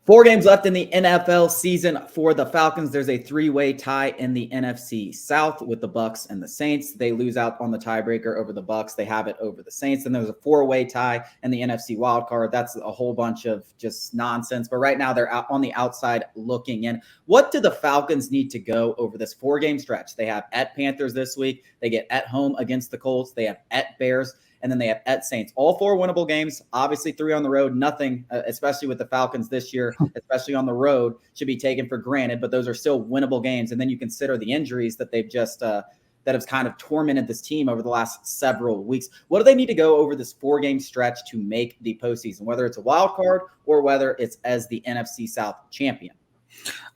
4 games left in the NFL season for the Falcons. There's a 3-way tie in the NFC South with the Bucs and the Saints. They lose out on the tiebreaker over the Bucs. They have it over the Saints. And there's a 4-way tie in the NFC wildcard. That's a whole bunch of just nonsense. But right now they're out on the outside looking in. What do the Falcons need to go over this 4-game stretch? They have at Panthers this week. They get at home against the Colts. They have at Bears. And then they have at Saints. All 4 winnable games, obviously 3 on the road. Nothing, especially with the Falcons this year, especially on the road, should be taken for granted. But those are still winnable games. And then you consider the injuries that they've just that have kind of tormented this team over the last several weeks. What do they need to go over this 4-game stretch to make the postseason, whether it's a wild card or whether it's as the NFC South champion?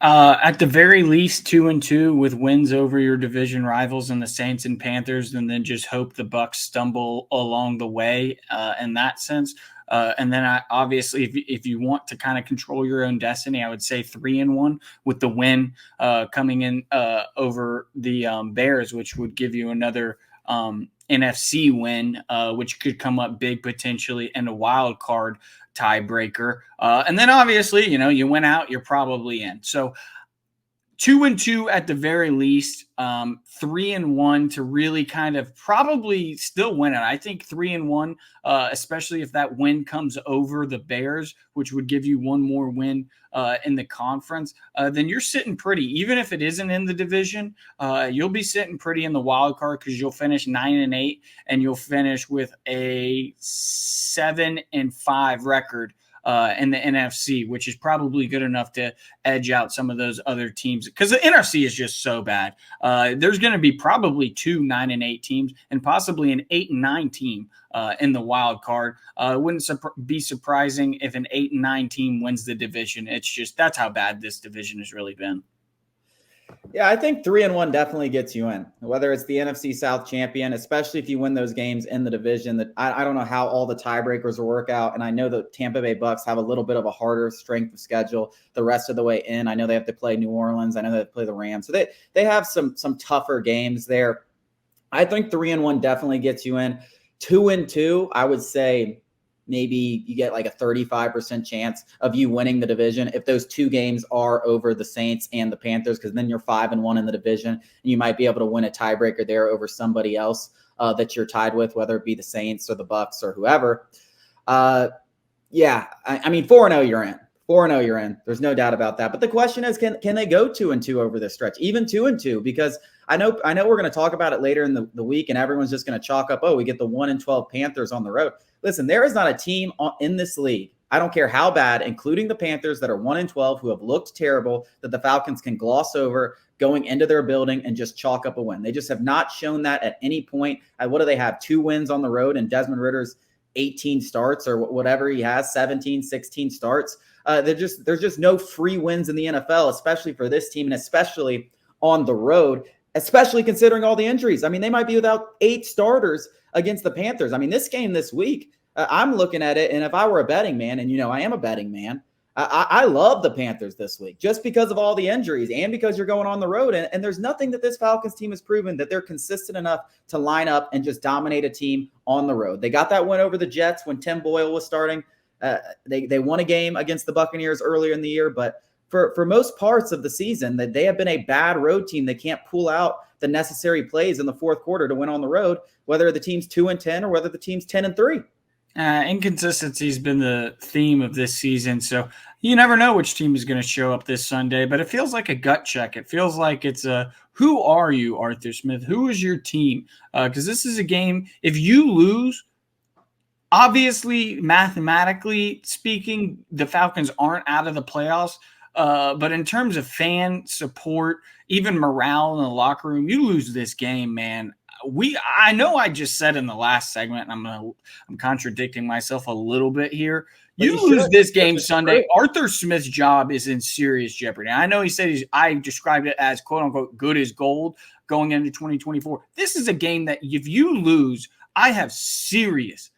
At the very least, 2-2 with wins over your division rivals and the Saints and Panthers, and then just hope the Bucs stumble along the way in that sense. And then obviously, if you want to kind of control your own destiny, I would say 3-1 with the win coming in over the Bears, which would give you another NFC win, which could come up big potentially in a wild card tiebreaker. And then obviously, you went out, you're probably in. So 2-2 at the very least, 3-1 to really kind of probably still win it. I think 3-1, especially if that win comes over the Bears, which would give you one more win in the conference, then you're sitting pretty. Even if it isn't in the division, you'll be sitting pretty in the wild card because you'll finish 9-8 and you'll finish with a 7-5 record in the NFC, which is probably good enough to edge out some of those other teams because the NFC is just so bad. There's going to be probably 2 9-8 teams and possibly an 8-9 team in the wild card. It wouldn't be surprising if an 8-9 team wins the division. It's just that's how bad this division has really been. Yeah, I think 3-1 definitely gets you in, whether it's the NFC South champion, especially if you win those games in the division. That I don't know how all the tiebreakers will work out. And I know the Tampa Bay Bucs have a little bit of a harder strength of schedule the rest of the way in. I know they have to play New Orleans. I know they have to play the Rams. So they have some tougher games there. I think 3-1 definitely gets you in. 2-2, I would say maybe you get like a 35% chance of you winning the division if those 2 games are over the Saints and the Panthers, because then you're 5-1 in the division and you might be able to win a tiebreaker there over somebody else that you're tied with, whether it be the Saints or the Bucs or whoever. Yeah, I mean, 4-0 you're in. 4-0 you're in. There's no doubt about that. But the question is, can they go 2-2 over this stretch, even 2-2? Because I know we're going to talk about it later in the week, and everyone's just going to chalk up, we get the 1-12 Panthers on the road. Listen, there is not a team in this league, I don't care how bad, including the Panthers that are 1-12, who have looked terrible, that the Falcons can gloss over going into their building and just chalk up a win. They just have not shown that at any point. What do they have? 2 wins on the road, and Desmond Ritter's 18 starts or whatever he has, 17, 16 starts. There's just no free wins in the NFL, especially for this team and especially on the road, especially considering all the injuries. I mean, they might be without 8 starters against the Panthers. I mean, this game this week, I'm looking at it, and if I were a betting man, and I am a betting man, I love the Panthers this week just because of all the injuries and because you're going on the road. And there's nothing that this Falcons team has proven that they're consistent enough to line up and just dominate a team on the road. They got that win over the Jets when Tim Boyle was starting. They won a game against the Buccaneers earlier in the year, but for most parts of the season, that they have been a bad road team. They can't pull out the necessary plays in the fourth quarter to win on the road, whether the team's 2-10 or whether the team's 10-3. Inconsistency has been the theme of this season, so you never know which team is going to show up this Sunday, but it feels like a gut check. It feels like it's who are you, Arthur Smith? Who is your team? Because this is a game, if you lose, obviously, mathematically speaking, the Falcons aren't out of the playoffs. But in terms of fan support, even morale in the locker room, you lose this game, man. I know I just said in the last segment, and I'm contradicting myself a little bit here. You lose this game Sunday, Arthur Smith's job is in serious jeopardy. I know he said I described it as quote unquote good as gold going into 2024. This is a game that if you lose, I have serious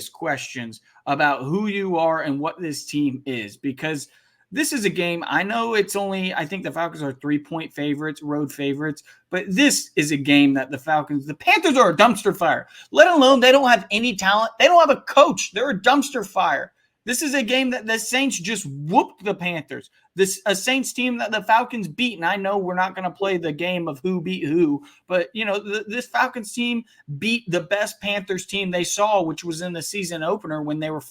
questions about who you are and what this team is, because this is a game, I know it's only, I think the Falcons are 3-point favorites, road favorites, but this is a game that the Panthers are a dumpster fire, let alone they don't have any talent. They don't have a coach. They're a dumpster fire. This is a game that the Saints just whooped the Panthers. A Saints team that the Falcons beat. And I know we're not going to play the game of who beat who, but this Falcons team beat the best Panthers team they saw, which was in the season opener when they were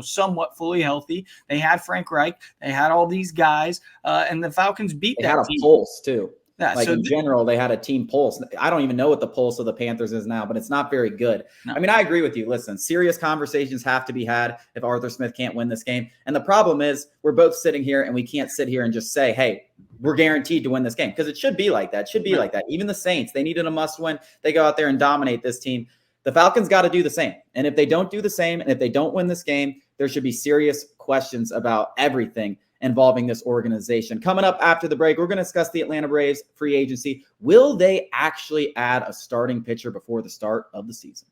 somewhat fully healthy. They had Frank Reich, they had all these guys, and the Falcons beat They that had a team. pulse too. Yeah, like in general, they had a team pulse. I don't even know what the pulse of the Panthers is now, but it's not very good. No. I mean, I agree with you. Listen, serious conversations have to be had if Arthur Smith can't win this game. And the problem is we're both sitting here and we can't sit here and just say, hey, we're guaranteed to win this game, because it should be like that. It should be like that. Even the Saints, they needed a must win. They go out there and dominate this team. The Falcons got to do the same. And if they don't do the same, and if they don't win this game, there should be serious questions about everything involving this organization. Coming up after the break, we're going to discuss the Atlanta Braves free agency. Will they actually add a starting pitcher before the start of the season?